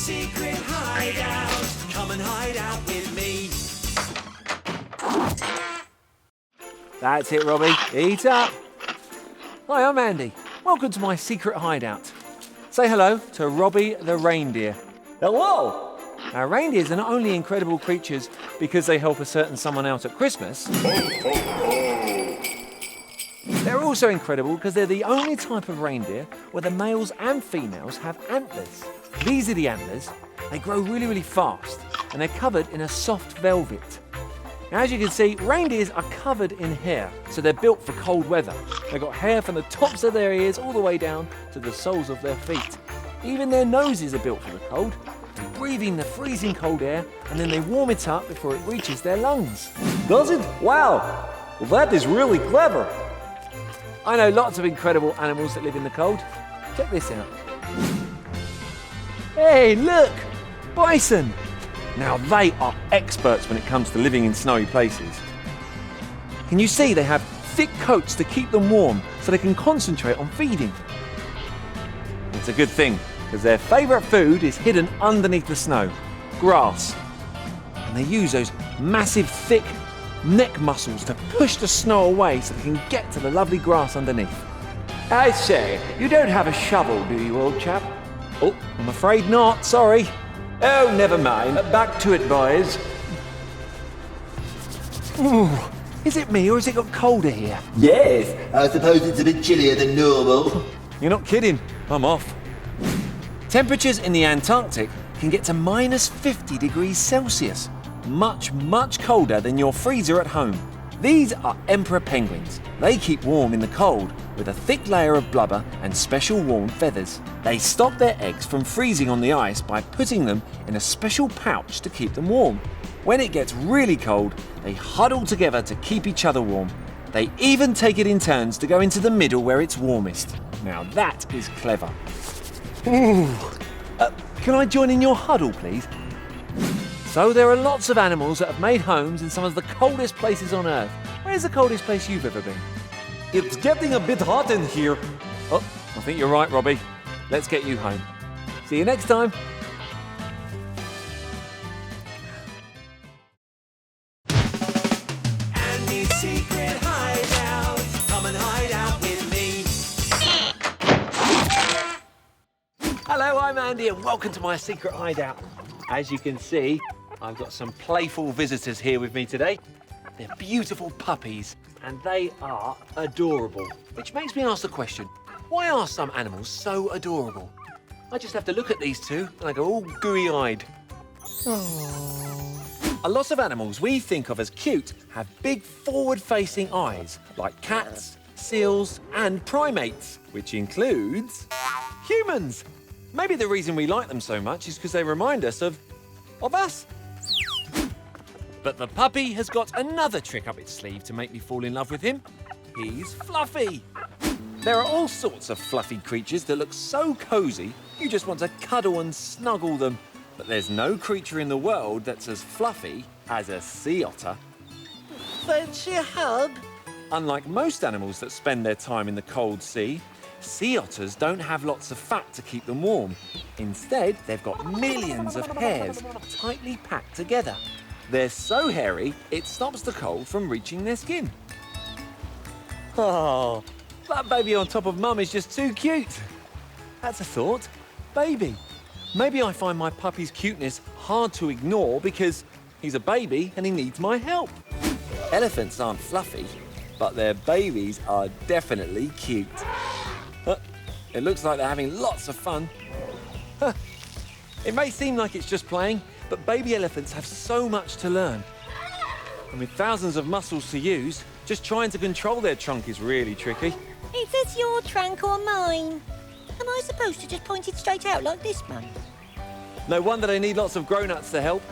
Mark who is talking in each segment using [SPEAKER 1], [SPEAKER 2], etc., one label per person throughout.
[SPEAKER 1] secret hideout. Come and hide out with me.
[SPEAKER 2] That's it, Robbie. Eat up. Hi, I'm Andy. Welcome to my secret hideout. Say hello to Robbie the reindeer.
[SPEAKER 3] Hello!
[SPEAKER 2] Now, reindeers are not only incredible creatures because they help a certain someone out at Christmas. They're also incredible because they're the only type of reindeer where the males and females have antlers. These are the antlers. They grow really, really fast and they're covered in a soft velvet. Now, as you can see, reindeers are covered in hair, so they're built for cold weather. They've got hair from the tops of their ears all the way down to the soles of their feet. Even their noses are built for the cold. They breathe in the freezing cold air and then they warm it up before it reaches their lungs.
[SPEAKER 3] Does it? Wow! Well, that is really clever.
[SPEAKER 2] I know lots of incredible animals that live in the cold. Check this out. Hey, look! Bison! Now they are experts when it comes to living in snowy places. Can you see they have thick coats to keep them warm so they can concentrate on feeding? It's a good thing because their favourite food is hidden underneath the snow, grass. And they use those massive thick neck muscles to push the snow away so they can get to the lovely grass underneath.
[SPEAKER 3] I say, you don't have a shovel, do you, old chap?
[SPEAKER 2] Oh, I'm afraid not, sorry.
[SPEAKER 3] Oh, never mind. Back to it, boys.
[SPEAKER 2] Ooh, is it me or has it got colder here?
[SPEAKER 4] Yes, I suppose it's a bit chillier than normal.
[SPEAKER 2] You're not kidding, I'm off. Temperatures in the Antarctic can get to minus 50 degrees Celsius. Much, much colder than your freezer at home. These are emperor penguins. They keep warm in the cold with a thick layer of blubber and special warm feathers. They stop their eggs from freezing on the ice by putting them in a special pouch to keep them warm. When it gets really cold, they huddle together to keep each other warm. They even take it in turns to go into the middle where it's warmest. Now that is clever. Ooh. Can I join in your huddle, please? So there are lots of animals that have made homes in some of the coldest places on Earth. Where's the coldest place you've ever been?
[SPEAKER 3] It's getting a bit hot in here.
[SPEAKER 2] Oh, I think you're right, Robbie. Let's get you home. See you next time.
[SPEAKER 1] Andy's secret hideout. Come and hide out with me.
[SPEAKER 2] Hello, I'm Andy and welcome to my secret hideout. As you can see, I've got some playful visitors here with me today. They're beautiful puppies and they are adorable. Which makes me ask the question, why are some animals so adorable? I just have to look at these two and I go all gooey-eyed. Oh. A lot of animals we think of as cute have big forward-facing eyes, like cats, seals and primates, which includes humans. Maybe the reason we like them so much is because they remind us of us. But the puppy has got another trick up its sleeve to make me fall in love with him. He's fluffy. There are all sorts of fluffy creatures that look so cosy, you just want to cuddle and snuggle them. But there's no creature in the world that's as fluffy as a sea otter.
[SPEAKER 5] Fancy a hug?
[SPEAKER 2] Unlike most animals that spend their time in the cold sea, sea otters don't have lots of fat to keep them warm. Instead, they've got millions of hairs tightly packed together. They're so hairy, it stops the cold from reaching their skin. Oh, that baby on top of Mum is just too cute. That's a thought. Baby. Maybe I find my puppy's cuteness hard to ignore because he's a baby and he needs my help. Elephants aren't fluffy, but their babies are definitely cute. It looks like they're having lots of fun. It may seem like it's just playing, but baby elephants have so much to learn. And with thousands of muscles to use, just trying to control their trunk is really tricky.
[SPEAKER 5] Is this your trunk or mine? Am I supposed to just point it straight out like this, Mum?
[SPEAKER 2] No wonder they need lots of grown-ups to help.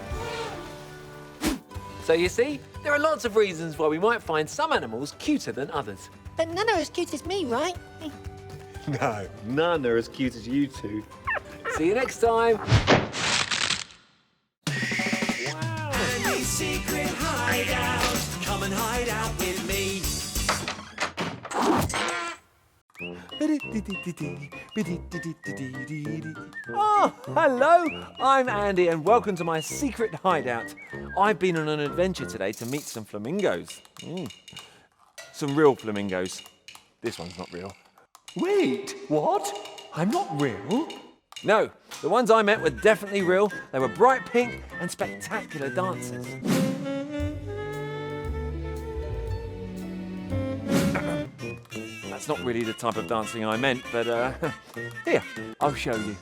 [SPEAKER 2] So you see, there are lots of reasons why we might find some animals cuter than others.
[SPEAKER 5] But none are as cute as me, right?
[SPEAKER 2] No, none are as cute as you two. See you next time.
[SPEAKER 1] Wow. Andy's secret hideout. Come and hide out with me.
[SPEAKER 2] Oh, hello! I'm Andy and welcome to my secret hideout. I've been on an adventure today to meet some flamingos. Some real flamingos. This one's not real.
[SPEAKER 3] Wait, what? I'm not real?
[SPEAKER 2] No, the ones I met were definitely real. They were bright pink and spectacular dancers. That's not really the type of dancing I meant, but here, I'll show you.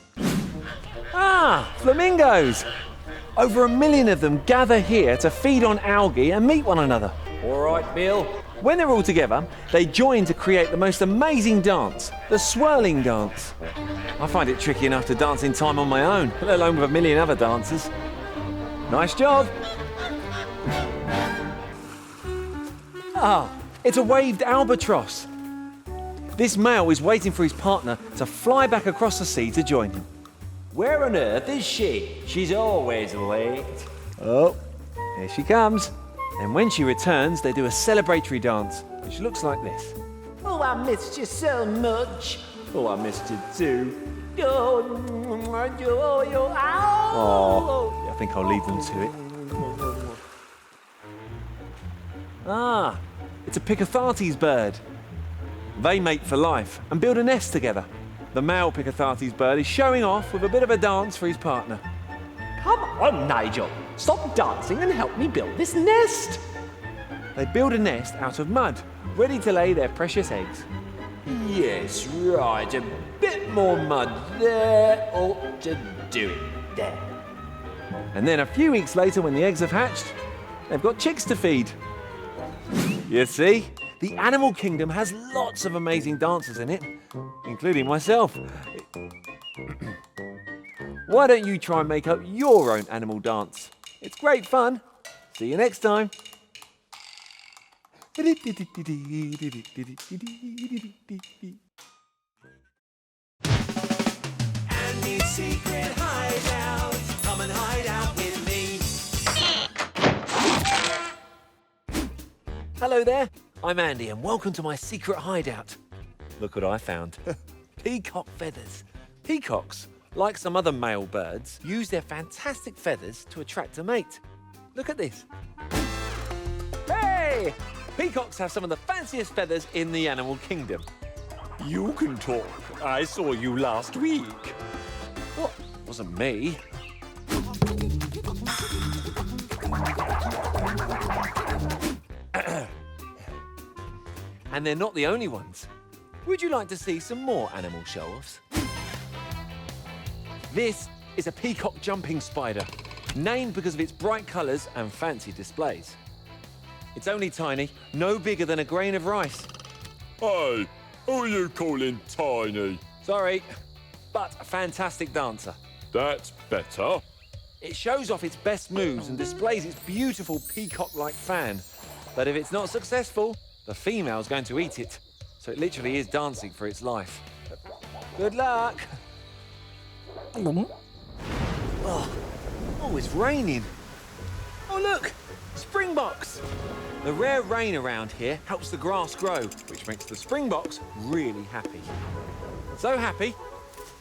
[SPEAKER 2] Ah, flamingos! Over 1 million of them gather here to feed on algae and meet one another.
[SPEAKER 3] All right, Bill.
[SPEAKER 2] When they're all together, they join to create the most amazing dance, the swirling dance. I find it tricky enough to dance in time on my own, let alone with 1 million other dancers. Nice job! Ah, it's a waved albatross. This male is waiting for his partner to fly back across the sea to join him.
[SPEAKER 3] Where on earth is she? She's always late.
[SPEAKER 2] Oh, here she comes. And when she returns, they do a celebratory dance, which looks like this.
[SPEAKER 3] Oh, I missed you so much. Oh, I missed you too.
[SPEAKER 2] Oh, I think I'll leave them to it. Ah, it's a Piccathartes bird. They mate for life and build a nest together. The male Piccathartes bird is showing off with a bit of a dance for his partner.
[SPEAKER 3] Come on, Nigel. Stop dancing and help me build this nest.
[SPEAKER 2] They build a nest out of mud, ready to lay their precious eggs.
[SPEAKER 3] Yes, right. A bit more mud there ought to do it. There.
[SPEAKER 2] And then a few weeks later, when the eggs have hatched, they've got chicks to feed. You see, the animal kingdom has lots of amazing dancers in it, including myself. Why don't you try and make up your own animal dance? It's great fun. See you next time.
[SPEAKER 1] Andy's secret hideout. Come and hide out with me.
[SPEAKER 2] Hello there, I'm Andy and welcome to my secret hideout. Look what I found. Peacock feathers. Peacocks, like some other male birds, use their fantastic feathers to attract a mate. Look at this. Hey! Peacocks have some of the fanciest feathers in the animal kingdom.
[SPEAKER 6] You can talk. I saw you last week.
[SPEAKER 2] Oh, wasn't me. And they're not the only ones. Would you like to see some more animal show-offs? This is a peacock jumping spider, named because of its bright colours and fancy displays. It's only tiny, no bigger than a grain of rice.
[SPEAKER 6] Hey, who are you calling tiny?
[SPEAKER 2] Sorry, but a fantastic dancer.
[SPEAKER 6] That's better.
[SPEAKER 2] It shows off its best moves and displays its beautiful peacock-like fan. But if it's not successful, the female's going to eat it. So it literally is dancing for its life. Good luck. Oh, it's raining. Oh, look, springboks. The rare rain around here helps the grass grow, which makes the springboks really happy. So happy,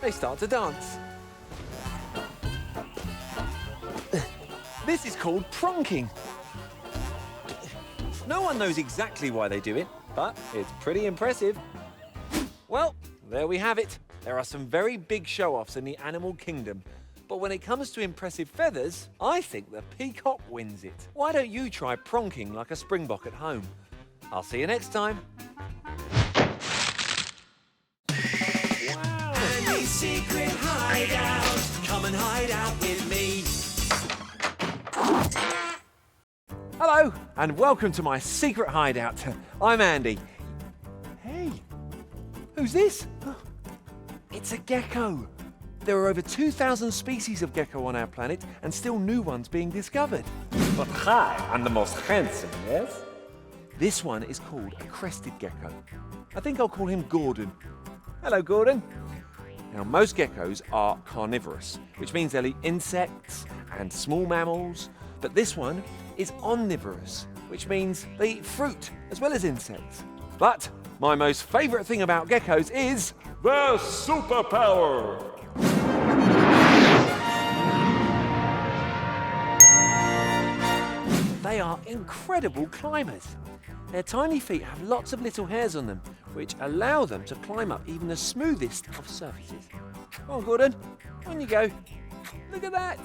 [SPEAKER 2] they start to dance. This is called pronking. No one knows exactly why they do it, but it's pretty impressive. Well, there we have it. There are some very big show-offs in the animal kingdom. But when it comes to impressive feathers, I think the peacock wins it. Why don't you try pronking like a springbok at home? I'll see you next time.
[SPEAKER 1] Wow. Andy's secret hideout. Come and hide out with me.
[SPEAKER 2] Hello, and welcome to my secret hideout. I'm Andy. Hey, who's this? It's a gecko. There are over 2,000 species of gecko on our planet and still new ones being discovered.
[SPEAKER 6] But hi, I'm the most handsome, yes?
[SPEAKER 2] This one is called a crested gecko. I think I'll call him Gordon. Hello, Gordon. Now, most geckos are carnivorous, which means they'll eat insects and small mammals. But this one is omnivorous, which means they eat fruit as well as insects. But my most favourite thing about geckos is
[SPEAKER 6] Their superpower!
[SPEAKER 2] incredible climbers. Their tiny feet have lots of little hairs on them, which allow them to climb up even the smoothest of surfaces. Come on, Gordon, on you go. Look at that.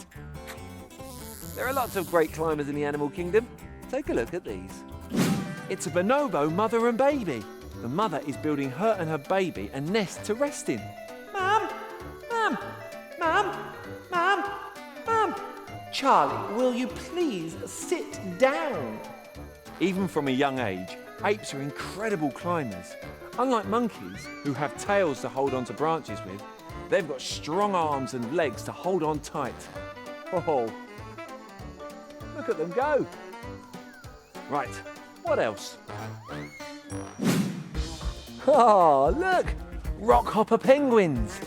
[SPEAKER 2] There are lots of great climbers in the animal kingdom. Take a look at these. It's a bonobo mother and baby. The mother is building her and her baby a nest to rest in. Mum, Mum, Mum, Mum, Mum. Charlie, will you please sit down? Even from a young age, apes are incredible climbers. Unlike monkeys, who have tails to hold onto branches with, they've got strong arms and legs to hold on tight. Oh, look at them go. Right, what else? Oh, look! Rockhopper penguins.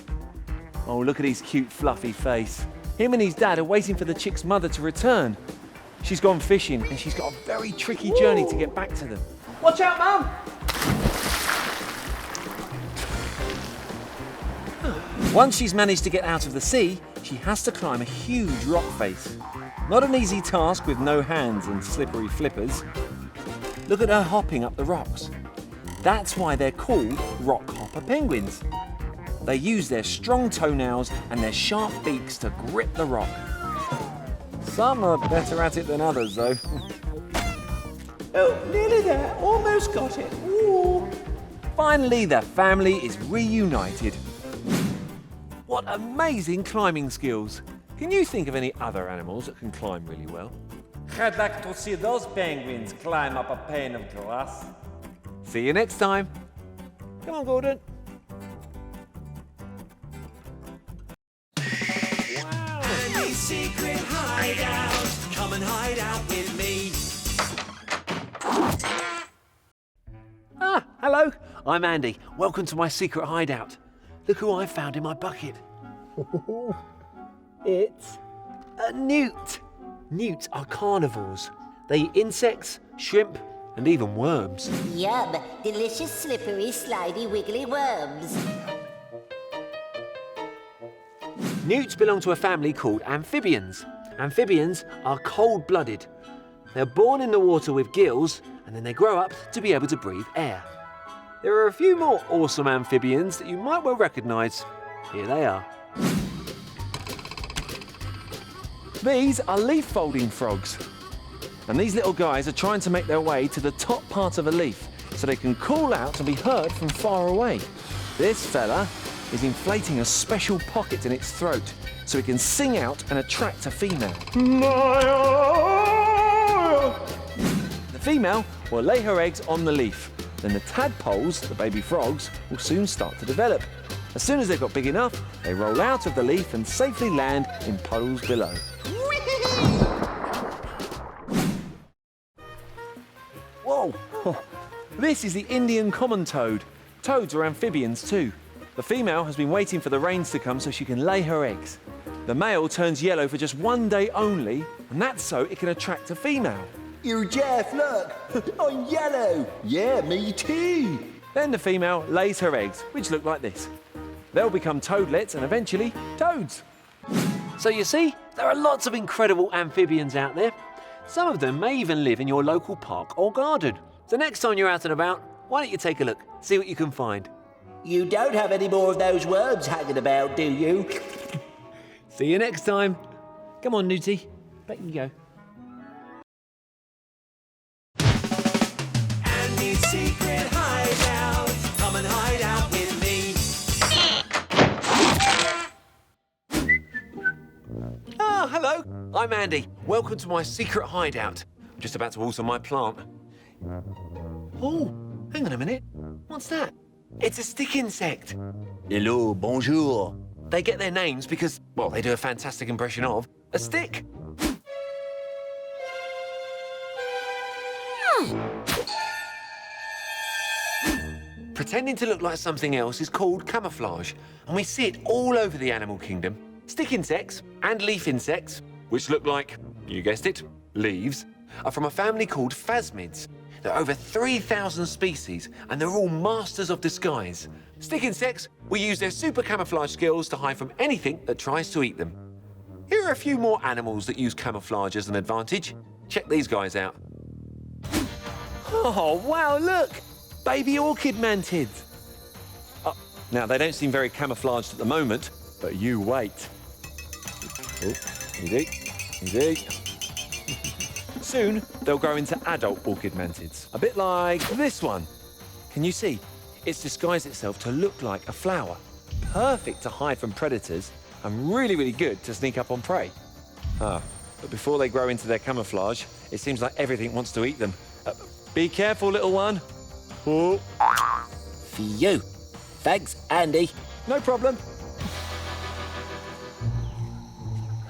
[SPEAKER 2] Oh, look at his cute fluffy face. Him and his dad are waiting for the chick's mother to return. She's gone fishing and she's got a very tricky journey to get back to them. Watch out, Mum! Once she's managed to get out of the sea, she has to climb a huge rock face. Not an easy task with no hands and slippery flippers. Look at her hopping up the rocks. That's why they're called rockhopper penguins. They use their strong toenails and their sharp beaks to grip the rock. Some are better at it than others, though. Oh, nearly there. Almost got it. Ooh. Finally, the family is reunited. What amazing climbing skills. Can you think of any other animals that can climb really well?
[SPEAKER 3] I'd like to see those penguins climb up a pane of glass.
[SPEAKER 2] See you next time. Come on, Gordon.
[SPEAKER 1] Andy's secret hideout. Come and hide out with me.
[SPEAKER 2] Ah, hello. I'm Andy. Welcome to my secret hideout. Look who I found in my bucket. It's a newt. Newts are carnivores. They eat insects, shrimp, and even worms.
[SPEAKER 7] Yum! Delicious, slippery, slidey, wiggly worms.
[SPEAKER 2] Newts belong to a family called amphibians. Amphibians are cold-blooded. They're born in the water with gills, and then they grow up to be able to breathe air. There are a few more awesome amphibians that you might well recognise. Here they are. These are leaf-folding frogs. And these little guys are trying to make their way to the top part of a leaf so they can call out and be heard from far away. This fella is inflating a special pocket in its throat so it can sing out and attract a female. The female will lay her eggs on the leaf. Then the tadpoles, the baby frogs, will soon start to develop. As soon as they've got big enough, they roll out of the leaf and safely land in puddles below. Whoa! This is the Indian common toad. Toads are amphibians too. The female has been waiting for the rains to come so she can lay her eggs. The male turns yellow for just one day only, and that's so it can attract a female.
[SPEAKER 4] You're Jeff, look! I'm yellow! Yeah, me too!
[SPEAKER 2] Then the female lays her eggs, which look like this. They'll become toadlets and eventually toads. So you see, there are lots of incredible amphibians out there. Some of them may even live in your local park or garden. So next time you're out and about, why don't you take a look, see what you can find.
[SPEAKER 4] You don't have any more of those worms hanging about, do you?
[SPEAKER 2] See you next time. Come on, Newty, back you go.
[SPEAKER 1] Andy's secret hideout. Come and hide out with me.
[SPEAKER 2] Ah, hello. I'm Andy. Welcome to my secret hideout. I'm just about to water my plant. Oh, hang on a minute. What's that? It's a stick insect.
[SPEAKER 4] Hello, bonjour.
[SPEAKER 2] They get their names because, well, they do a fantastic impression of a stick. Pretending to look like something else is called camouflage, and we see it all over the animal kingdom. Stick insects and leaf insects, which look like, you guessed it, leaves, are from a family called phasmids. There are over 3,000 species, and they're all masters of disguise. Stick insects will use their super camouflage skills to hide from anything that tries to eat them. Here are a few more animals that use camouflage as an advantage. Check these guys out. Oh, wow, look! Baby orchid mantids. Oh, now, they don't seem very camouflaged at the moment, but you wait. Oh, easy, easy. Soon, they'll grow into adult orchid mantids, a bit like this one. Can you see? It's disguised itself to look like a flower. Perfect to hide from predators and really, really good to sneak up on prey. But before they grow into their camouflage, it seems like everything wants to eat them. Be careful, little one. Oh.
[SPEAKER 4] Phew. Thanks, Andy.
[SPEAKER 2] No problem.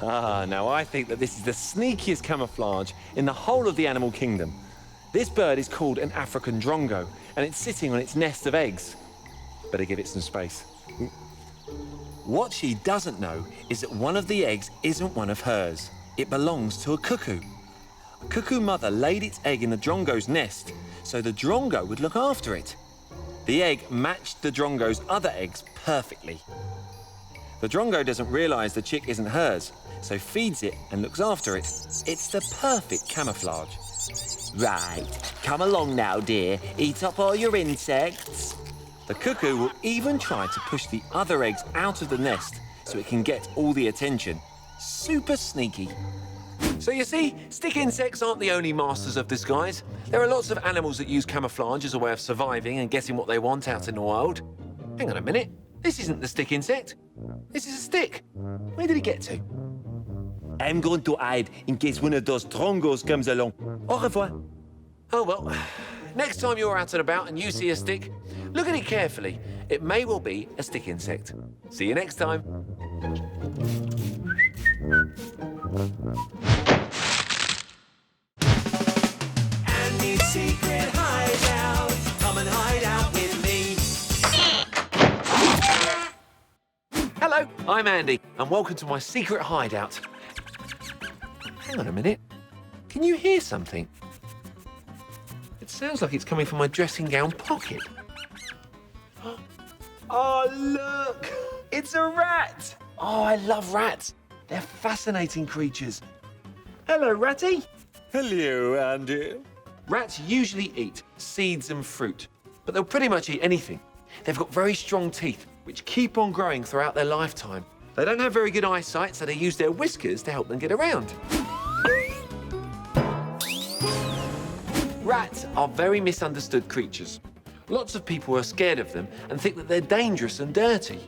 [SPEAKER 2] Now I think that this is the sneakiest camouflage in the whole of the animal kingdom. This bird is called an African drongo, and it's sitting on its nest of eggs. Better give it some space. What she doesn't know is that one of the eggs isn't one of hers. It belongs to a cuckoo. A cuckoo mother laid its egg in the drongo's nest, so the drongo would look after it. The egg matched the drongo's other eggs perfectly. The drongo doesn't realise the chick isn't hers, so feeds it and looks after it. It's the perfect camouflage.
[SPEAKER 4] Right. Come along now, dear. Eat up all your insects.
[SPEAKER 2] The cuckoo will even try to push the other eggs out of the nest so it can get all the attention. Super sneaky. So you see, stick insects aren't the only masters of disguise. There are lots of animals that use camouflage as a way of surviving and getting what they want out in the wild. Hang on a minute. This isn't the stick insect. This is a stick. Where did he get to?
[SPEAKER 4] I'm going to hide in case one of those drongos comes along. Au revoir.
[SPEAKER 2] Oh, well, next time you're out and about and you see a stick, look at it carefully. It may well be a stick insect. See you next time.
[SPEAKER 1] Andy's secret hideout. Come and hide out with me.
[SPEAKER 2] Hello, I'm Andy, and welcome to my secret hideout. Hang on a minute. Can you hear something? It sounds like it's coming from my dressing gown pocket. Oh, look! It's a rat! Oh, I love rats. They're fascinating creatures. Hello, Ratty.
[SPEAKER 6] Hello, Andy.
[SPEAKER 2] Rats usually eat seeds and fruit, but they'll pretty much eat anything. They've got very strong teeth, which keep on growing throughout their lifetime. They don't have very good eyesight, so they use their whiskers to help them get around. Rats are very misunderstood creatures. Lots of people are scared of them and think that they're dangerous and dirty.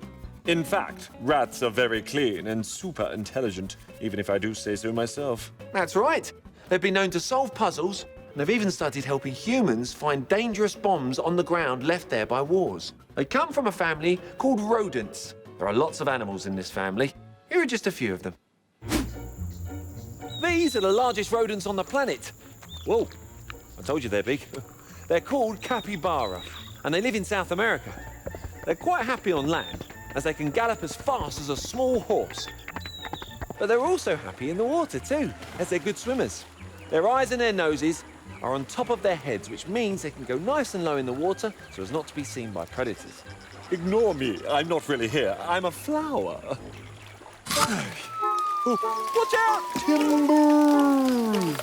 [SPEAKER 6] In fact, rats are very clean and super intelligent, even if I do say so myself.
[SPEAKER 2] That's right. They've been known to solve puzzles, and they've even started helping humans find dangerous bombs on the ground left there by wars. They come from a family called rodents. There are lots of animals in this family. Here are just a few of them. These are the largest rodents on the planet. Whoa, I told you they're big. They're called capybara, and they live in South America. They're quite happy on land, as they can gallop as fast as a small horse. But they're also happy in the water too, as they're good swimmers. Their eyes and their noses are on top of their heads, which means they can go nice and low in the water so as not to be seen by predators.
[SPEAKER 6] Ignore me, I'm not really here. I'm a flower.
[SPEAKER 2] Watch out! Timber!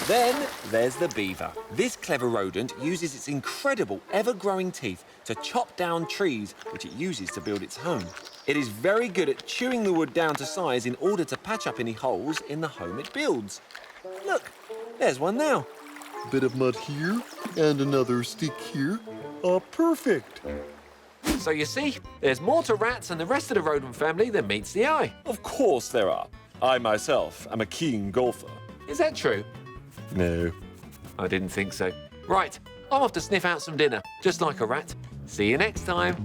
[SPEAKER 2] Then there's the beaver. This clever rodent uses its incredible ever-growing teeth to chop down trees, which it uses to build its home. It is very good at chewing the wood down to size in order to patch up any holes in the home it builds. Look, there's one now.
[SPEAKER 8] Bit of mud here and another stick here. Perfect.
[SPEAKER 2] So you see, there's more to rats and the rest of the rodent family than meets the eye.
[SPEAKER 6] Of course there are. I myself am a keen golfer.
[SPEAKER 2] Is that true?
[SPEAKER 6] No.
[SPEAKER 2] I didn't think so. Right, I'm off to sniff out some dinner, just like a rat. See you next time.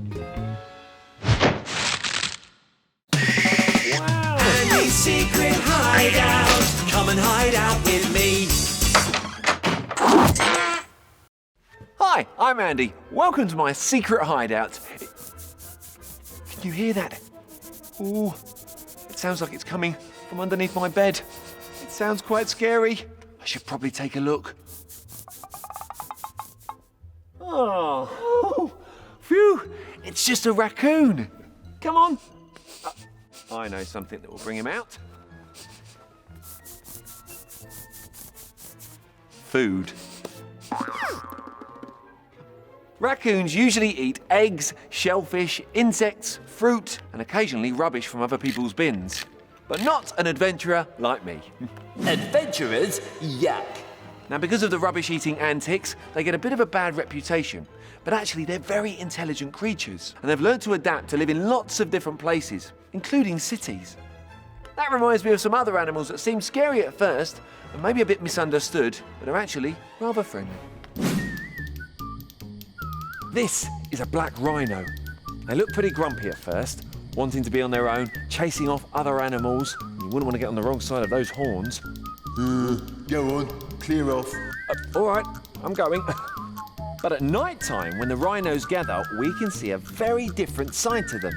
[SPEAKER 1] Wow. Andy's secret hideout. Come and hide out with me.
[SPEAKER 2] Hi, I'm Andy. Welcome to my secret hideout. Can you hear that? Ooh, it sounds like it's coming from underneath my bed. It sounds quite scary. I should probably take a look. Oh, phew, it's just a raccoon. Come on. I know something that will bring him out. Food. Raccoons usually eat eggs, shellfish, insects, fruit, and occasionally rubbish from other people's bins. But not an adventurer like me.
[SPEAKER 3] Adventurers? Yuck.
[SPEAKER 2] Now, because of the rubbish-eating antics, they get a bit of a bad reputation. But actually, they're very intelligent creatures, and they've learned to adapt to live in lots of different places, including cities. That reminds me of some other animals that seem scary at first, and maybe a bit misunderstood, but are actually rather friendly. This is a black rhino. They look pretty grumpy at first, wanting to be on their own, chasing off other animals. You wouldn't want to get on the wrong side of those horns.
[SPEAKER 8] Go on, clear off.
[SPEAKER 2] All right, I'm going. But at night time, when the rhinos gather, we can see a very different side to them.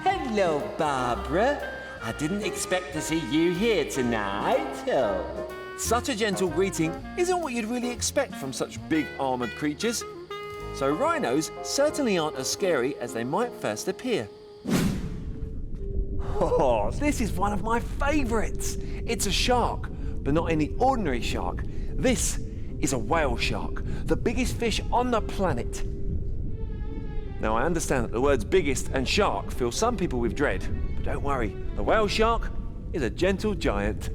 [SPEAKER 3] Hello, Barbara. I didn't expect to see you here tonight. Oh.
[SPEAKER 2] Such a gentle greeting isn't what you'd really expect from such big armoured creatures. So rhinos certainly aren't as scary as they might first appear. Oh, this is one of my favourites. It's a shark, but not any ordinary shark. This is a whale shark, the biggest fish on the planet. Now, I understand that the words biggest and shark fill some people with dread, but don't worry, the whale shark is a gentle giant.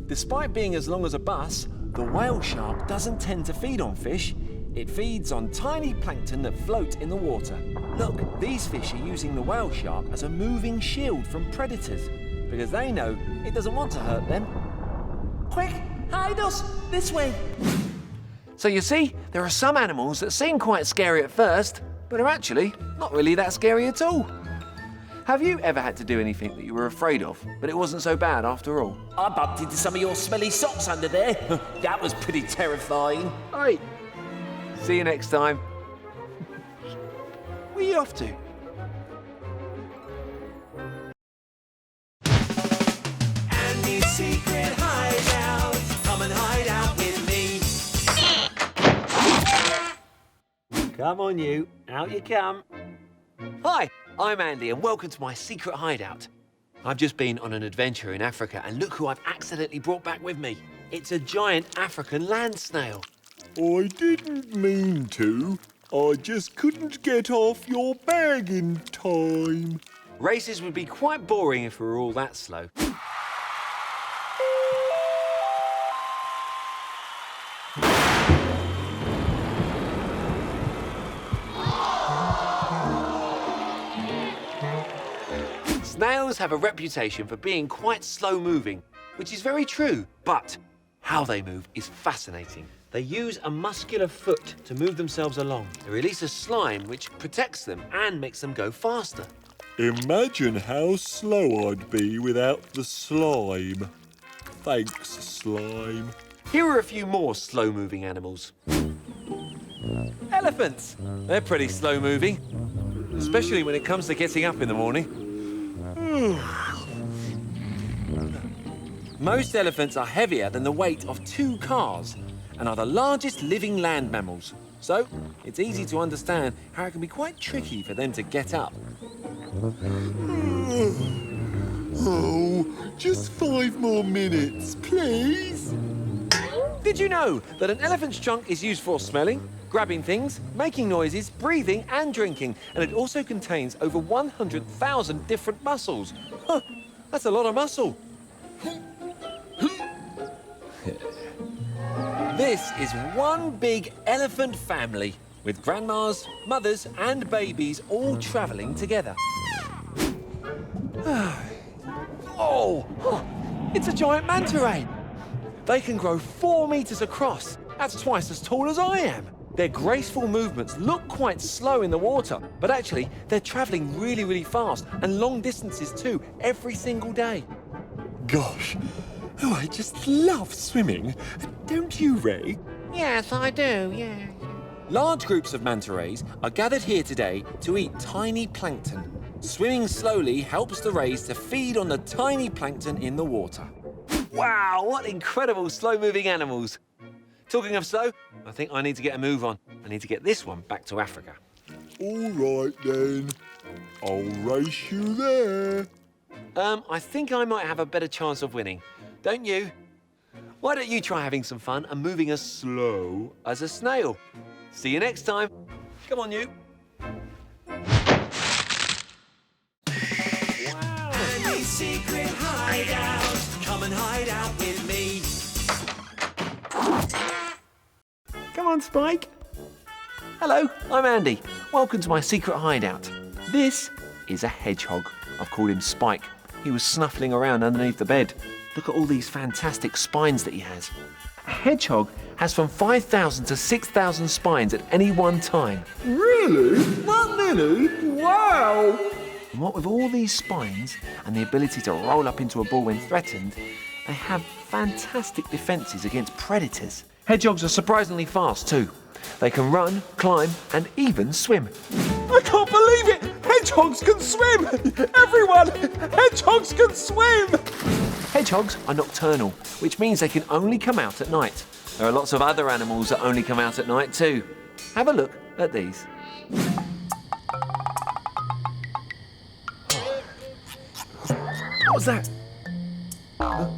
[SPEAKER 2] Despite being as long as a bus, the whale shark doesn't tend to feed on fish. It feeds on tiny plankton that float in the water. Look, these fish are using the whale shark as a moving shield from predators, because they know it doesn't want to hurt them. Quick, hide us! This way! So you see, there are some animals that seem quite scary at first, but are actually not really that scary at all. Have you ever had to do anything that you were afraid of, but it wasn't so bad after all?
[SPEAKER 3] I bumped into some of your smelly socks under there. That was pretty terrifying.
[SPEAKER 2] Right. See you next time. Where are you off to?
[SPEAKER 1] Andy's secret hideout. Come and hide out with me.
[SPEAKER 3] Come on, you. Out you come.
[SPEAKER 2] Hi, I'm Andy and welcome to my secret hideout. I've just been on an adventure in Africa and look who I've accidentally brought back with me. It's a giant African land snail.
[SPEAKER 8] I didn't mean to. I just couldn't get off your bag in time.
[SPEAKER 2] Races would be quite boring if we were all that slow. Snails have a reputation for being quite slow-moving, which is very true, but how they move is fascinating. They use a muscular foot to move themselves along. They release a slime which protects them and makes them go faster.
[SPEAKER 8] Imagine how slow I'd be without the slime. Thanks, slime.
[SPEAKER 2] Here are a few more slow-moving animals. Elephants! They're pretty slow-moving, especially when it comes to getting up in the morning. Most elephants are heavier than the weight of 2 cars and are the largest living land mammals. So, it's easy to understand how it can be quite tricky for them to get up.
[SPEAKER 8] Oh, just 5 more minutes, please.
[SPEAKER 2] Did you know that an elephant's trunk is used for smelling, grabbing things, making noises, breathing and drinking, and it also contains over 100,000 different muscles? Huh, that's a lot of muscle. This is one big elephant family with grandmas, mothers and babies all travelling together. Oh, it's a giant manta ray. They can grow 4 meters across. That's twice as tall as I am. Their graceful movements look quite slow in the water, but actually they're travelling really, really fast and long distances too, every single day.
[SPEAKER 8] Gosh, oh, I just love swimming. Don't you, Ray?
[SPEAKER 5] Yes, I do, yeah.
[SPEAKER 2] Large groups of manta rays are gathered here today to eat tiny plankton. Swimming slowly helps the rays to feed on the tiny plankton in the water. Wow, what incredible slow-moving animals. Talking of slow, I think I need to get a move on. I need to get this one back to Africa.
[SPEAKER 8] All right, then. I'll race you there.
[SPEAKER 2] I think I might have a better chance of winning. Don't you? Why don't you try having some fun and moving as slow as a snail? See you next time. Come on, Newt.
[SPEAKER 1] Andy's secret hideout. Come and hide out with me.
[SPEAKER 2] Come on, Spike. Hello, I'm Andy. Welcome to my secret hideout. This is a hedgehog. I've called him Spike. He was snuffling around underneath the bed. Look at all these fantastic spines that he has. A hedgehog has from 5,000 to 6,000 spines at any one time.
[SPEAKER 4] Really? That many? Wow!
[SPEAKER 2] And what with all these spines and the ability to roll up into a ball when threatened, they have fantastic defences against predators. Hedgehogs are surprisingly fast too. They can run, climb, and even swim.
[SPEAKER 8] I can't believe it! Hedgehogs can swim! Everyone! Hedgehogs can swim!
[SPEAKER 2] Hedgehogs are nocturnal, which means they can only come out at night. There are lots of other animals that only come out at night too. Have a look at these. What was that? Huh?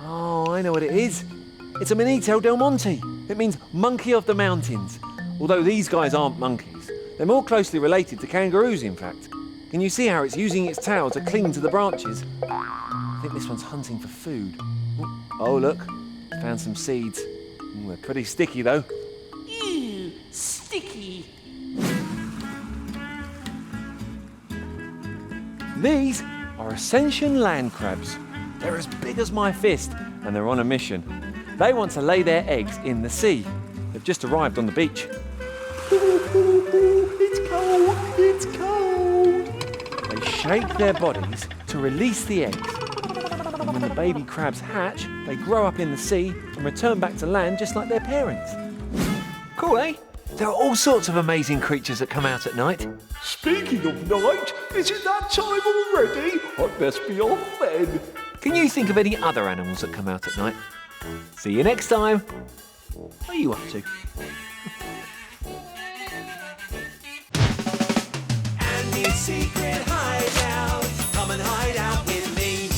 [SPEAKER 2] Oh, I know what it is. It's a Manito del Monte. It means monkey of the mountains. Although these guys aren't monkeys. They're more closely related to kangaroos, in fact. Can you see how it's using its tail to cling to the branches? I think this one's hunting for food. Oh, look. Found some seeds. They're pretty sticky, though.
[SPEAKER 5] Ew, sticky.
[SPEAKER 2] These are Ascension land crabs. They're as big as my fist, and they're on a mission. They want to lay their eggs in the sea. They've just arrived on the beach.
[SPEAKER 8] It's cold! It's cold!
[SPEAKER 2] They shake their bodies to release the eggs. And when the baby crabs hatch, they grow up in the sea and return back to land just like their parents. Cool, eh? There are all sorts of amazing creatures that come out at night.
[SPEAKER 8] Speaking of night, is it that time already? I best be off then.
[SPEAKER 2] Can you think of any other animals that come out at night? See you next time. What are you up to?
[SPEAKER 1] Andy's secret hideout. Come and hide out with me.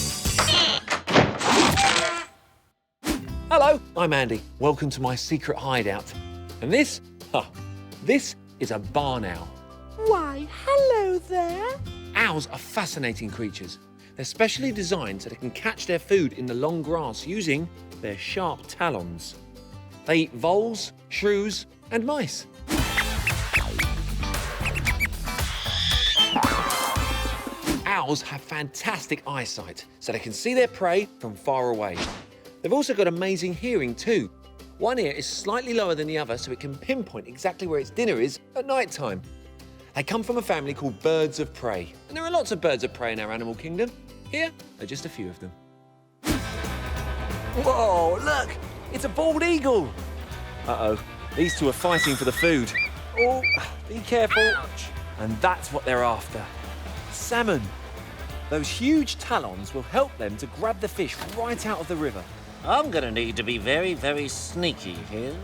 [SPEAKER 2] Hello, I'm Andy. Welcome to my secret hideout. And this is a barn owl.
[SPEAKER 5] Why, hello there.
[SPEAKER 2] Owls are fascinating creatures. They're specially designed so they can catch their food in the long grass using their sharp talons. They eat voles, shrews, and mice. Owls have fantastic eyesight, so they can see their prey from far away. They've also got amazing hearing too. One ear is slightly lower than the other, so it can pinpoint exactly where its dinner is at night time. They come from a family called birds of prey, and there are lots of birds of prey in our animal kingdom. Here are just a few of them. Whoa, look! It's a bald eagle! Uh-oh, these two are fighting for the food. Oh, be careful. Ouch. And that's what they're after. Salmon. Those huge talons will help them to grab the fish right out of the river.
[SPEAKER 9] I'm gonna need to be very, very sneaky here.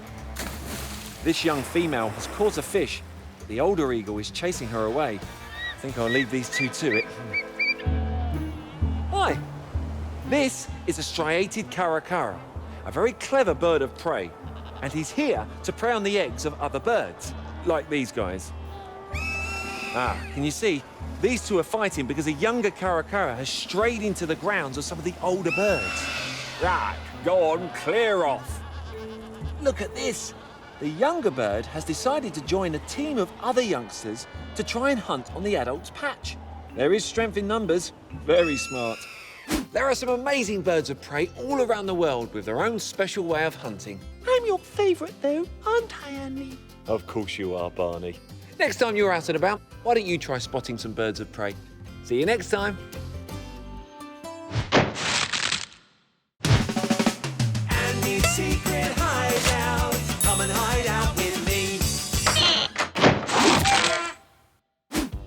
[SPEAKER 2] This young female has caught a fish. The older eagle is chasing her away. I think I'll leave these two to it. Hi. This is a striated caracara, a very clever bird of prey. And he's here to prey on the eggs of other birds, like these guys. Can you see? These two are fighting because a younger caracara has strayed into the grounds of some of the older birds.
[SPEAKER 6] Right, go on, clear off.
[SPEAKER 2] Look at this. The younger bird has decided to join a team of other youngsters to try and hunt on the adult's patch. There is strength in numbers. Very smart. There are some amazing birds of prey all around the world with their own special way of hunting.
[SPEAKER 5] I'm your favourite though, aren't I, Andy?
[SPEAKER 6] Of course you are, Barney.
[SPEAKER 2] Next time you're out and about, why don't you try spotting some birds of prey? See you next time.
[SPEAKER 1] Andy's secret hideout. Come and hide out with me.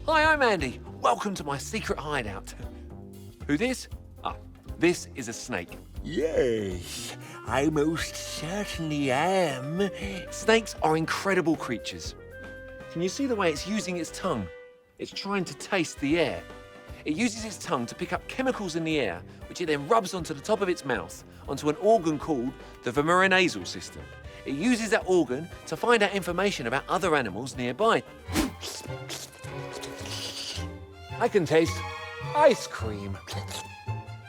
[SPEAKER 2] Hi, I'm Andy. Welcome to my secret hideout. Who this? This is a snake.
[SPEAKER 4] Yes, I most certainly am.
[SPEAKER 2] Snakes are incredible creatures. Can you see the way it's using its tongue? It's trying to taste the air. It uses its tongue to pick up chemicals in the air, which it then rubs onto the top of its mouth, onto an organ called the vomeronasal system. It uses that organ to find out information about other animals nearby. I can taste ice cream.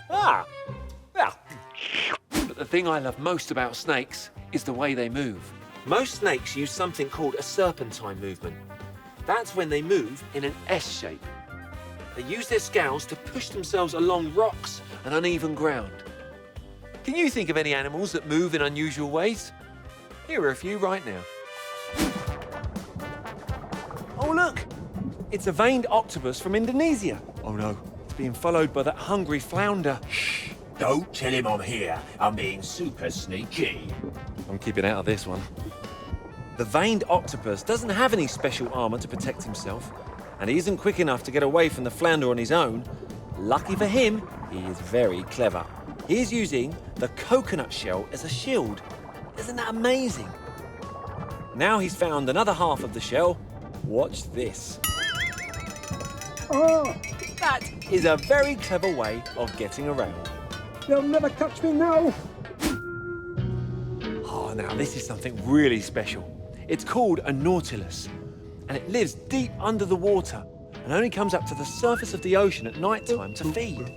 [SPEAKER 2] Ah, yeah. But the thing I love most about snakes is the way they move. Most snakes use something called a serpentine movement. That's when they move in an S shape. They use their scales to push themselves along rocks and uneven ground. Can you think of any animals that move in unusual ways? Here are a few right now. Oh, look! It's a veined octopus from Indonesia. Oh no, it's being followed by that hungry flounder.
[SPEAKER 3] Shh! Don't tell him I'm here. I'm being super sneaky.
[SPEAKER 2] I'm keeping out of this one. The veined octopus doesn't have any special armour to protect himself, and he isn't quick enough to get away from the flounder on his own. Lucky for him, he is very clever. He is using the coconut shell as a shield. Isn't that amazing? Now he's found another half of the shell. Watch this.
[SPEAKER 10] Oh,
[SPEAKER 2] That is a very clever way of getting around.
[SPEAKER 10] they'll never catch me now.
[SPEAKER 2] Oh, now this is something really special. It's called a nautilus, and it lives deep under the water and only comes up to the surface of the ocean at night time to feed.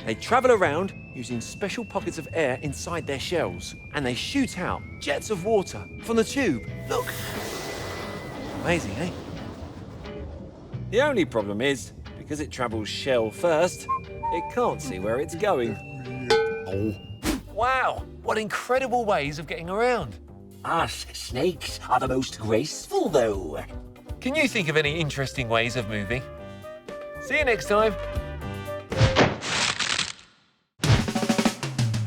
[SPEAKER 2] They travel around using special pockets of air inside their shells, and they shoot out jets of water from the tube. Look! Amazing, eh? The only problem is, because it travels shell first, it can't see where it's going. Oh. Wow, what incredible ways of getting around.
[SPEAKER 3] Us snakes are the most graceful, though.
[SPEAKER 2] Can you think of any interesting ways of moving? See you next time.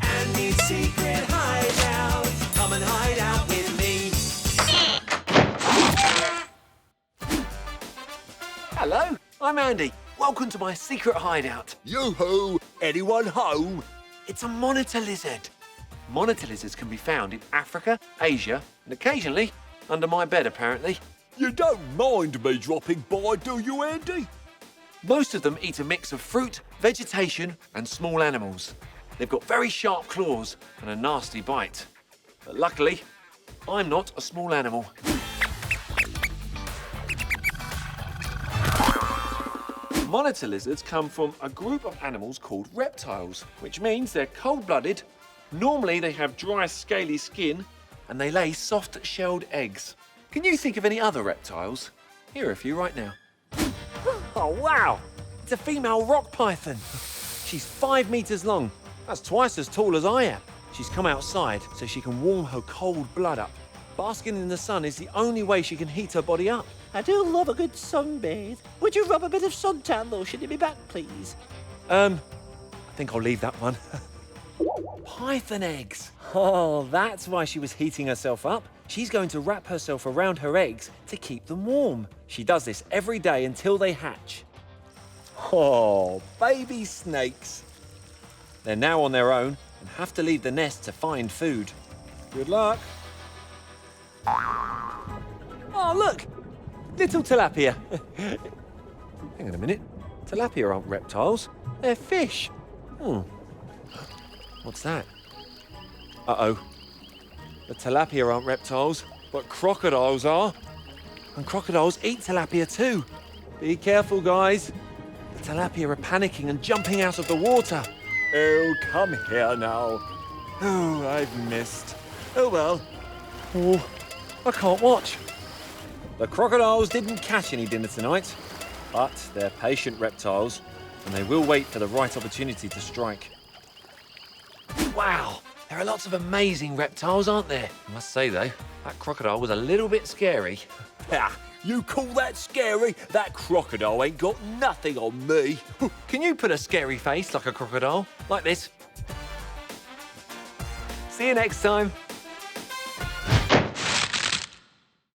[SPEAKER 1] Andy's secret hideout. Come and hide out with me.
[SPEAKER 2] Hello, I'm Andy. Welcome to my secret hideout.
[SPEAKER 4] Yoo-hoo! Anyone home?
[SPEAKER 2] It's a monitor lizard. Monitor lizards can be found in Africa, Asia, and occasionally under my bed, apparently.
[SPEAKER 4] You don't mind me dropping by, do you, Andy?
[SPEAKER 2] Most of them eat a mix of fruit, vegetation, and small animals. They've got very sharp claws and a nasty bite. But luckily, I'm not a small animal. Monitor lizards come from a group of animals called reptiles, which means they're cold-blooded. Normally, they have dry, scaly skin, and they lay soft, shelled eggs. Can you think of any other reptiles? Here are a few right now. Oh, wow! It's a female rock python. She's 5 meters long. That's twice as tall as I am. She's come outside so she can warm her cold blood up. Basking in the sun is the only way she can heat her body up.
[SPEAKER 5] I do love a good sunbathe. Would you rub a bit of suntan lotion in my back, please?
[SPEAKER 2] I think I'll leave that one. Python eggs. Oh, that's why she was heating herself up. She's going to wrap herself around her eggs to keep them warm. She does this every day until they hatch. Oh, baby snakes. They're now on their own and have to leave the nest to find food. Good luck. Oh, look! Little tilapia. Hang on a minute. Tilapia aren't reptiles. They're fish. What's that? Uh-oh. The tilapia aren't reptiles, but crocodiles are. And crocodiles eat tilapia too. Be careful, guys. The tilapia are panicking and jumping out of the water.
[SPEAKER 8] Oh, come here now.
[SPEAKER 2] Oh, I've missed. Oh, well. Oh, I can't watch. The crocodiles didn't catch any dinner tonight, but they're patient reptiles, and they will wait for the right opportunity to strike. Wow, there are lots of amazing reptiles, aren't there? I must say, though, that crocodile was a little bit scary.
[SPEAKER 4] Ha! You call that scary? That crocodile ain't got nothing on me.
[SPEAKER 2] Can you put a scary face like a crocodile? Like this? See you next time.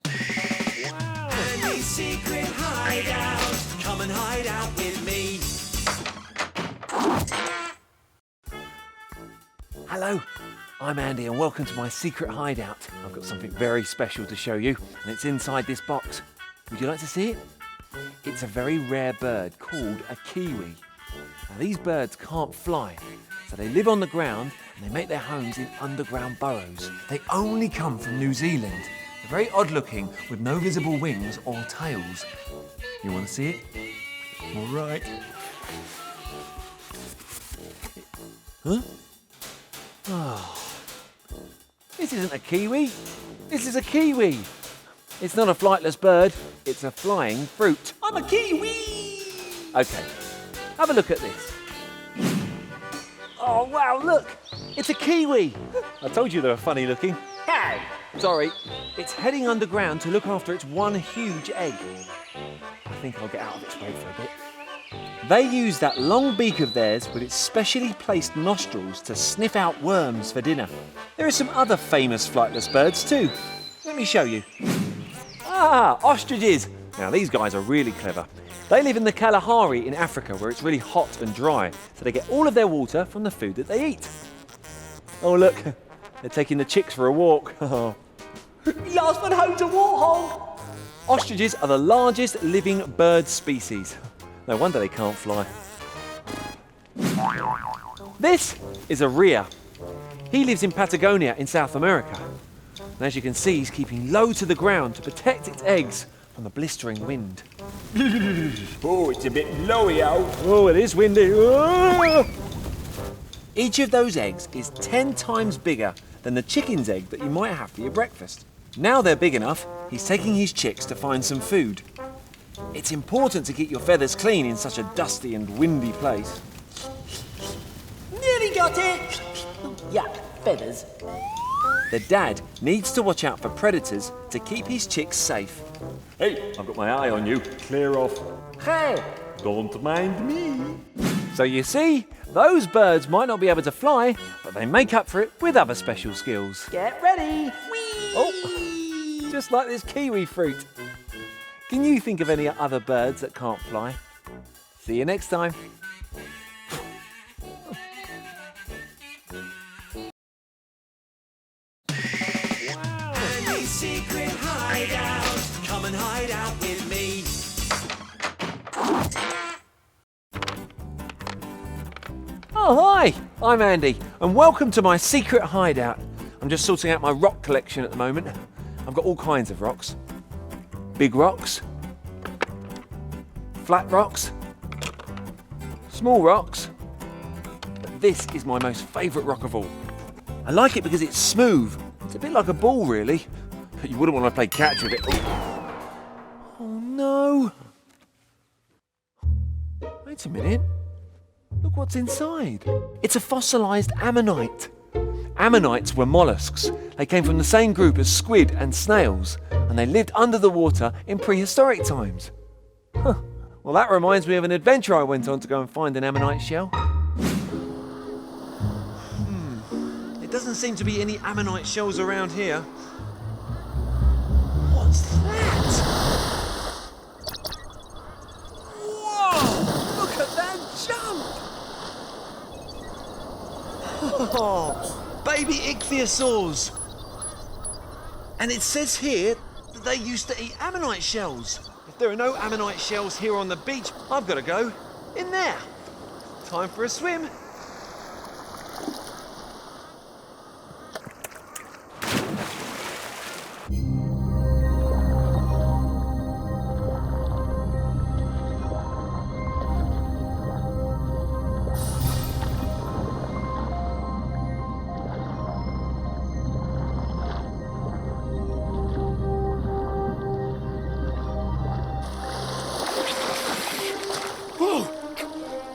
[SPEAKER 1] Andy's secret hideout. Come and hide out with me.
[SPEAKER 2] Hello, I'm Andy and welcome to my secret hideout. I've got something very special to show you, and it's inside this box. Would you like to see it? It's a very rare bird called a kiwi. Now, these birds can't fly, So they live on the ground and they make their homes in underground burrows. They only come from New Zealand. They're very odd looking with no visible wings or tails. You want to see it? All right. Huh? Oh. This isn't a kiwi. This is a kiwi. It's not a flightless bird. It's a flying fruit.
[SPEAKER 1] I'm a kiwi!
[SPEAKER 2] Okay, have a look at this. Oh, wow, look. It's a kiwi. I told you they were funny looking.
[SPEAKER 1] How?
[SPEAKER 2] Sorry, it's heading underground to look after its one huge egg. I think I'll get out of its way for a bit. They use that long beak of theirs with its specially placed nostrils to sniff out worms for dinner. There are some other famous flightless birds too. Let me show you. Ah, ostriches. Now these guys are really clever. They live in the Kalahari in Africa where it's really hot and dry, so they get all of their water from the food that they eat. Oh look, they're taking the chicks for a walk.
[SPEAKER 1] Last one home to warthog!
[SPEAKER 2] Ostriches are the largest living bird species. No wonder they can't fly. This is a rhea. He lives in Patagonia in South America. And as you can see, he's keeping low to the ground to protect its eggs from the blistering wind.
[SPEAKER 8] Oh, it's a bit lowy out.
[SPEAKER 2] Oh, it is windy. Ah! Each of those eggs is 10 times bigger than the chicken's egg that you might have for your breakfast. Now they're big enough, he's taking his chicks to find some food. It's important to keep your feathers clean in such a dusty and windy place.
[SPEAKER 1] Nearly got it! Yuck, feathers.
[SPEAKER 2] The dad needs to watch out for predators to keep his chicks safe.
[SPEAKER 6] Hey, I've got my eye on you. Clear off.
[SPEAKER 2] Hey!
[SPEAKER 6] Don't mind me.
[SPEAKER 2] So you see, those birds might not be able to fly, but they make up for it with other special skills.
[SPEAKER 1] Get ready!
[SPEAKER 2] Oh, just like this kiwi fruit. Can you think of any other birds that can't fly? See you next time.
[SPEAKER 1] Andy's secret hideout. Come and hide out with me.
[SPEAKER 2] Oh, hi! I'm Andy, and welcome to my secret hideout. I'm just sorting out my rock collection at the moment. I've got all kinds of rocks. Big rocks, flat rocks, small rocks, but this is my most favourite rock of all. I like it because it's smooth. It's a bit like a ball, really, but you wouldn't want to play catch with it. Oh no! Wait a minute. Look what's inside. It's a fossilised ammonite. Ammonites were mollusks. They came from the same group as squid and snails, and they lived under the water in prehistoric times. Huh. Well, that reminds me of an adventure I went on to go and find an ammonite shell. There doesn't seem to be any ammonite shells around here. What's that? Whoa! Look at that jump! Oh, baby ichthyosaurs. And it says here that they used to eat ammonite shells. If there are no ammonite shells here on the beach, I've got to go in there. Time for a swim.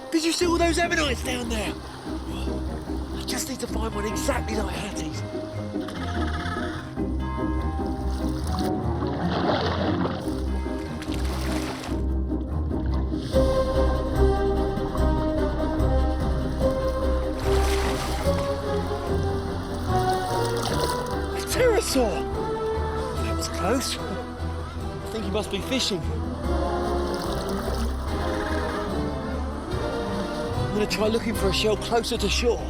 [SPEAKER 2] Did you see all those ammonites down there? I just need to find one exactly like Hattie's. A pterosaur! That was close. I think he must be fishing. I'm going to try looking for a shell closer to shore.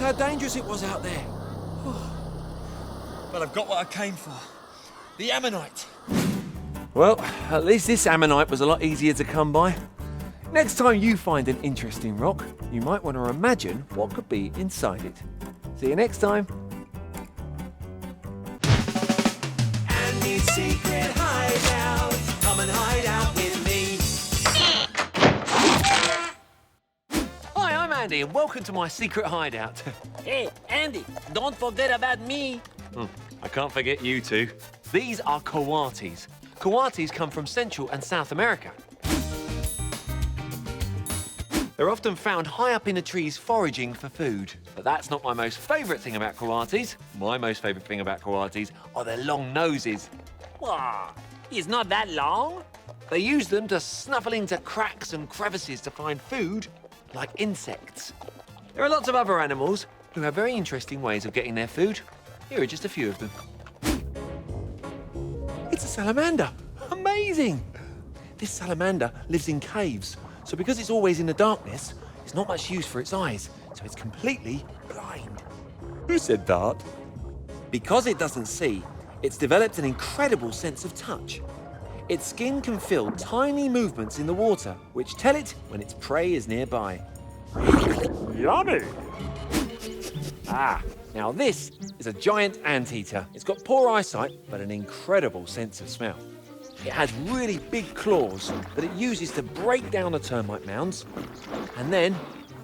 [SPEAKER 2] how dangerous it was out there. But I've got what I came for. The ammonite. Well, at least this ammonite was a lot easier to come by. Next time you find an interesting rock, you might want to imagine what could be inside it. See you next time.
[SPEAKER 1] Andy's secret hideout. Come and hide out with me.
[SPEAKER 2] Hi, I'm Andy, and welcome to my secret hideout.
[SPEAKER 9] Hey, Andy, don't forget about me.
[SPEAKER 2] I can't forget you two. These are coatis. Coatis come from Central and South America. They're often found high up in the trees foraging for food. But that's not my most favourite thing about coatis. My most favourite thing about coatis are their long noses.
[SPEAKER 9] Wow, it's not that long.
[SPEAKER 2] They use them to snuffle into cracks and crevices to find food, like insects. There are lots of other animals who have very interesting ways of getting their food. Here are just a few of them. It's a salamander. Amazing! This salamander lives in caves, so because it's always in the darkness, it's not much use for its eyes, so it's completely blind.
[SPEAKER 6] Who said that?
[SPEAKER 2] Because it doesn't see, it's developed an incredible sense of touch. Its skin can feel tiny movements in the water, which tell it when its prey is nearby.
[SPEAKER 6] Yummy!
[SPEAKER 2] Ah, now this is a giant anteater. It's got poor eyesight, but an incredible sense of smell. It has really big claws that it uses to break down the termite mounds, and then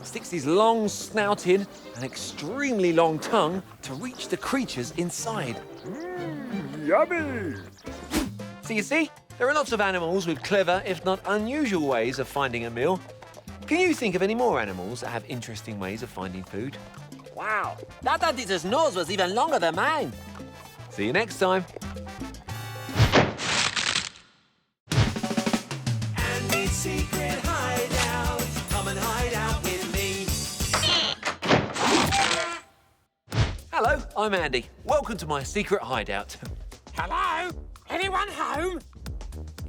[SPEAKER 2] sticks his long snout in and extremely long tongue to reach the creatures inside.
[SPEAKER 6] Yummy!
[SPEAKER 2] So you see, there are lots of animals with clever, if not unusual, ways of finding a meal. Can you think of any more animals that have interesting ways of finding food?
[SPEAKER 9] Wow, that anteater's nose was even longer than mine.
[SPEAKER 2] See you next time.
[SPEAKER 1] Andy's secret hideout. Come and hide out with me.
[SPEAKER 2] Hello, I'm Andy. Welcome to my secret hideout.
[SPEAKER 9] Hello? Anyone home?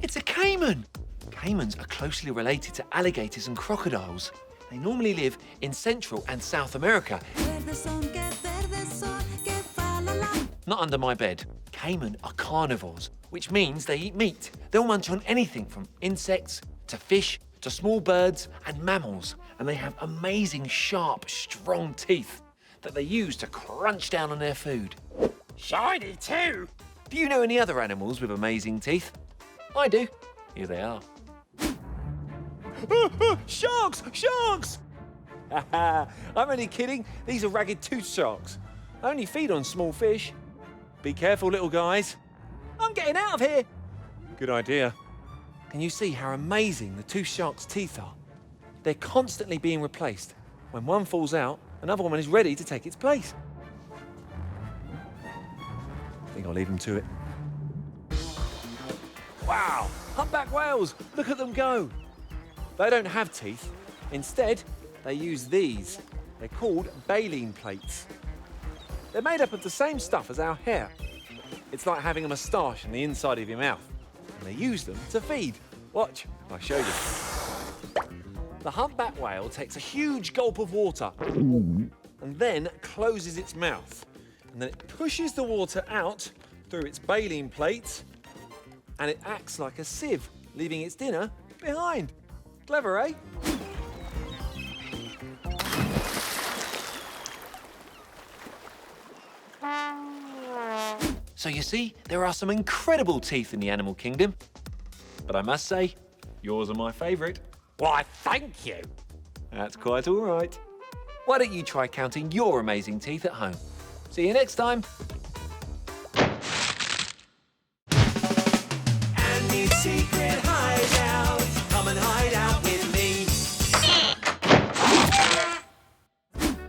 [SPEAKER 2] It's a caiman. Caimans are closely related to alligators and crocodiles. They normally live in Central and South America. Not under my bed. Caiman are carnivores, which means they eat meat. They'll munch on anything from insects to fish to small birds and mammals. And they have amazing, sharp, strong teeth that they use to crunch down on their food.
[SPEAKER 9] Shiny too.
[SPEAKER 2] Do you know any other animals with amazing teeth? I do. Here they are. Sharks! Sharks! I'm only kidding. These are ragged-toothed sharks. I only feed on small fish. Be careful, little guys. I'm getting out of here. Good idea. Can you see how amazing the tooth shark's teeth are? They're constantly being replaced. When one falls out, another one is ready to take its place. I think I'll leave them to it. Wow! Humpback whales! Look at them go! They don't have teeth. Instead, they use these. They're called baleen plates. They're made up of the same stuff as our hair. It's like having a moustache on the inside of your mouth. And they use them to feed. Watch, I'll show you. The humpback whale takes a huge gulp of water and then closes its mouth. And then it pushes the water out through its baleen plates, and it acts like a sieve, leaving its dinner behind. Clever, eh? So you see, there are some incredible teeth in the animal kingdom. But I must say, yours are my favourite.
[SPEAKER 9] Why, thank you.
[SPEAKER 2] That's quite all right. Why don't you try counting your amazing teeth at home? See you next time.
[SPEAKER 1] Andy's secret hideout. Come and hide out with me.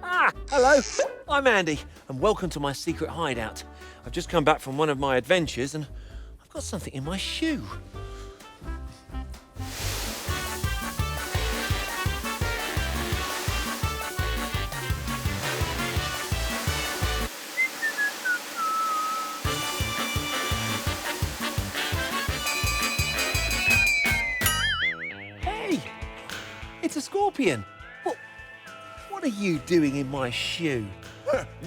[SPEAKER 2] Ah, hello. I'm Andy, and welcome to my secret hideout. I've just come back from one of my adventures, and I've got something in my shoe. Hey, it's a scorpion. What are you doing in my shoe?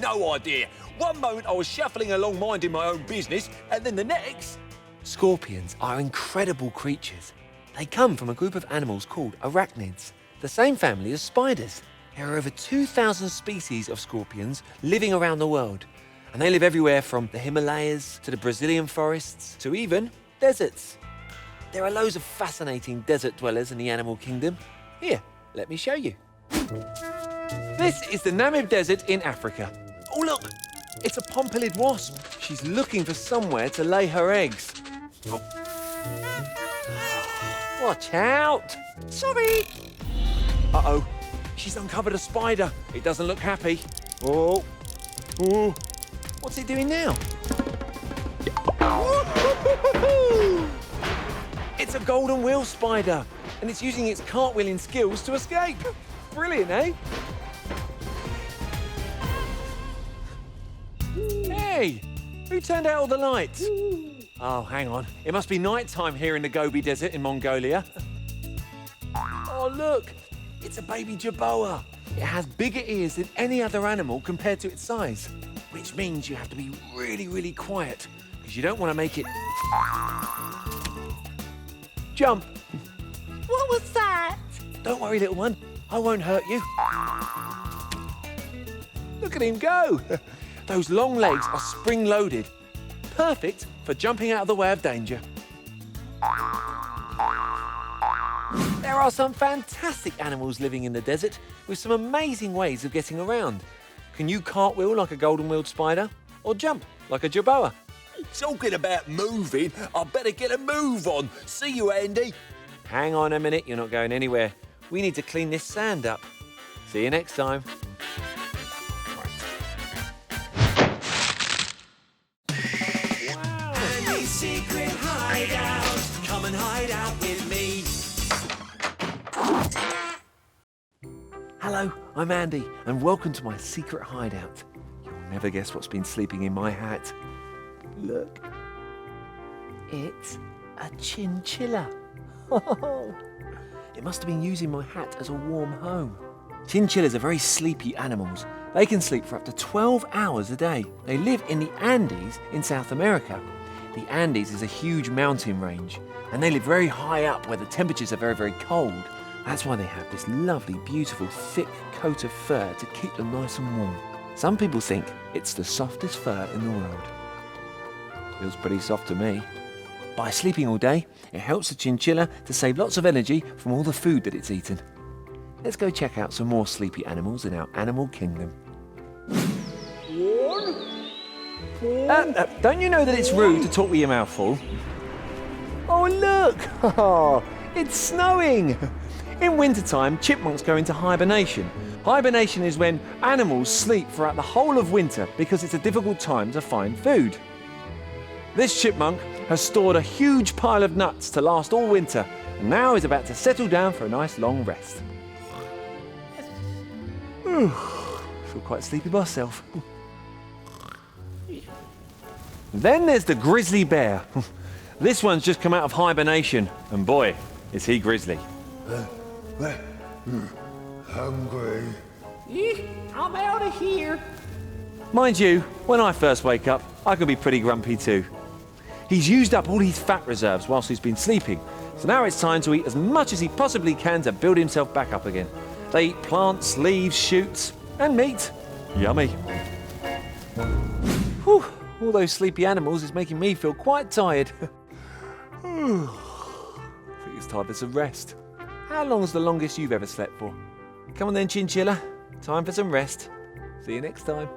[SPEAKER 3] No idea. One moment I was shuffling along minding my own business, and then the next...
[SPEAKER 2] Scorpions are incredible creatures. They come from a group of animals called arachnids, the same family as spiders. There are over 2,000 species of scorpions living around the world, and they live everywhere from the Himalayas to the Brazilian forests to even deserts. There are loads of fascinating desert dwellers in the animal kingdom. Here, let me show you. This is the Namib Desert in Africa. Oh look, it's a pompilid wasp. She's looking for somewhere to lay her eggs. Oh. Watch out! Sorry! Uh-oh, she's uncovered a spider. It doesn't look happy. Oh. Oh. What's it doing now? It's a golden wheel spider, and it's using its cartwheeling skills to escape. Brilliant, eh? Hey, who turned out all the lights? Oh, hang on. It must be night time here in the Gobi Desert in Mongolia. Oh, look, it's a baby jerboa. It has bigger ears than any other animal compared to its size, which means you have to be really, really quiet because you don't want to make it jump.
[SPEAKER 5] What was that?
[SPEAKER 2] Don't worry, little one. I won't hurt you. Look at him go. Those long legs are spring-loaded. Perfect for jumping out of the way of danger. There are some fantastic animals living in the desert with some amazing ways of getting around. Can you cartwheel like a golden-wheeled spider or jump like a jerboa?
[SPEAKER 3] Talking about moving, I better get a move on. See you, Andy.
[SPEAKER 2] Hang on a minute, you're not going anywhere. We need to clean this sand up. See you next time.
[SPEAKER 1] Andy's secret hideout. Come and hide out with me.
[SPEAKER 2] Hello, I'm Andy, and welcome to my secret hideout. You'll never guess what's been sleeping in my hat. Look. It's a chinchilla. It must have been using my hat as a warm home. Chinchillas are very sleepy animals. They can sleep for up to 12 hours a day. They live in the Andes in South America. The Andes is a huge mountain range, and they live very high up where the temperatures are very, very cold. That's why they have this lovely, beautiful, thick coat of fur to keep them nice and warm. Some people think it's the softest fur in the world. Feels pretty soft to me. By sleeping all day, it helps the chinchilla to save lots of energy from all the food that it's eaten. Let's go check out some more sleepy animals in our animal kingdom. Don't you know that it's rude to talk with your mouth full? Oh, look! Oh, it's snowing! In wintertime, chipmunks go into hibernation. Hibernation is when animals sleep throughout the whole of winter because it's a difficult time to find food. This chipmunk has stored a huge pile of nuts to last all winter and now is about to settle down for a nice long rest. I feel quite sleepy myself. Then there's the grizzly bear. This one's just come out of hibernation, and boy, is he grizzly.
[SPEAKER 8] Hungry.
[SPEAKER 9] I'm out of here.
[SPEAKER 2] Mind you, when I first wake up, I can be pretty grumpy too. He's used up all his fat reserves whilst he's been sleeping, so now it's time to eat as much as he possibly can to build himself back up again. They eat plants, leaves, shoots, and meat. Yummy. Whew, all those sleepy animals is making me feel quite tired. I think it's time for some rest. How long's the longest you've ever slept for? Come on then, chinchilla. Time for some rest. See you next time.